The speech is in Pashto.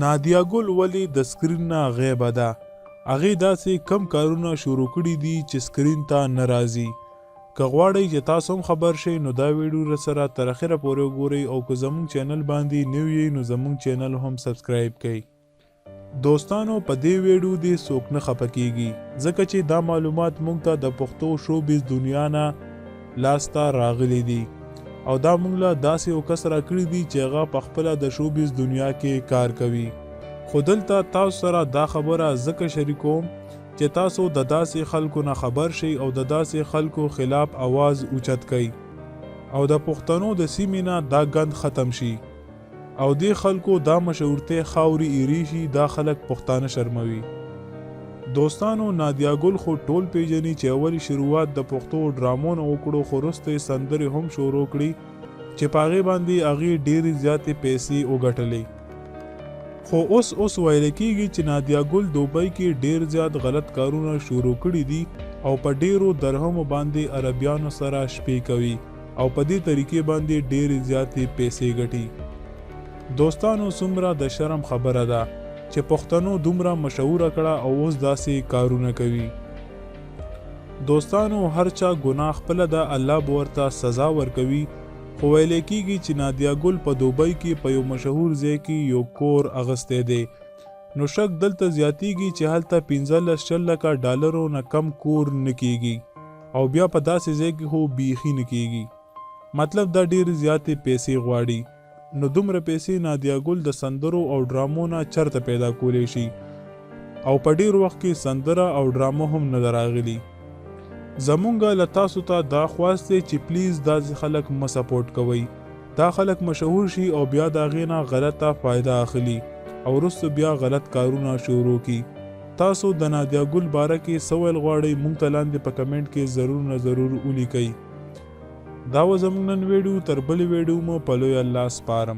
نادیه ګل ولې د سکرین نه غیبه ده؟ هغې داسې کم کارونه شروع کړي دي چې سکرین ته نه راځي. که غواړئ چې تاسو هم خبر شئ نو دا ویډیو سره تر اخره پورې وګورئ او که زموږ چینل باندې نوی یې نو زموږ چینل هم سبسکرایب کړئ. دوستانو په دې ویډیو دې څوک نه خفه کیږي ځکه چې دا معلومات موږ ته د پښتو شوبیز دنیا نه لاسته راغلي دي او دا موږ له داسې یو کس راکړي دي چې هغه پخپله د شوبیز دنیا کې کار کوي. خو دلته تاسو سره دا خبره ځکه شریکوم چې تاسو د داسې خلکو نه خبر شئ او د داسې خلکو خلاف आवाज اوچت کړئ او د پښتنو د سیمې نه دا ګند ختم شي او دې خلکو دا مشهورتۍ خاورې ایرې شي. دا خلک پښتانه شرموي. دوستانو نادیه ګل خو ټول پیژني چې اولی شروعات د پښتو ډرامو نه وکړو خو وروسته یې سندرې هم شروع کړي چې په هغې باندې هغې ډېرې زیاتې پیسې وګټلې. خو اوس ویل کېږي چې نادیه ګل دوبۍ کې ډېر زیات غلط کارونه شروع کړي دي او په ډېرو درهمو باندې عربیانو سره شپې کوي او په دې طریقې باندې ډېرې زیاتې پیسې ګټي. دوستانو څومره د شرم خبره ده چې پښتنو دومره مشهوره کړه او اوس داسې کارونه کوي. دوستانو هر چا ګناه خپله ده، الله به ورته سزا ورکوي. خو ویل کېږي چې نادیه ګل په دوبۍ کې په یو مشهور ځای کې یو کور اغستی دی. نو شک دلته زیاتیږي چې هلته 15-20 لکه ډالرو نه کم کور نه کېږي او بیا په داسې ځای کې خو بیخي نه کېږي. مطلب دا ډېرې زیاتې پیسې غواړي. نو دومره پیسې نادیه ګل د سندرو او ډرامو نه چرته پیدا کولی شي او په ډېر وخت کې سندره او ډرامو هم نه ده راغلي. زمونږ له تاسو ته دا خواست دی چې پلیز داسې خلک مه سپورټ کوئ. دا خلک مشهور شي او بیا د هغې نه غلطه فایده اخلي او وروسته بیا غلط کارونه شروع کړي. تاسو د نادیه ګل باره کې څه ویل غواړئ موږ ته لاندې په کمنټ کې ضرور ولیکئ. دا و زموږ نن ویډیو. تر بلې ویډیو مو په لوی الله سپارم.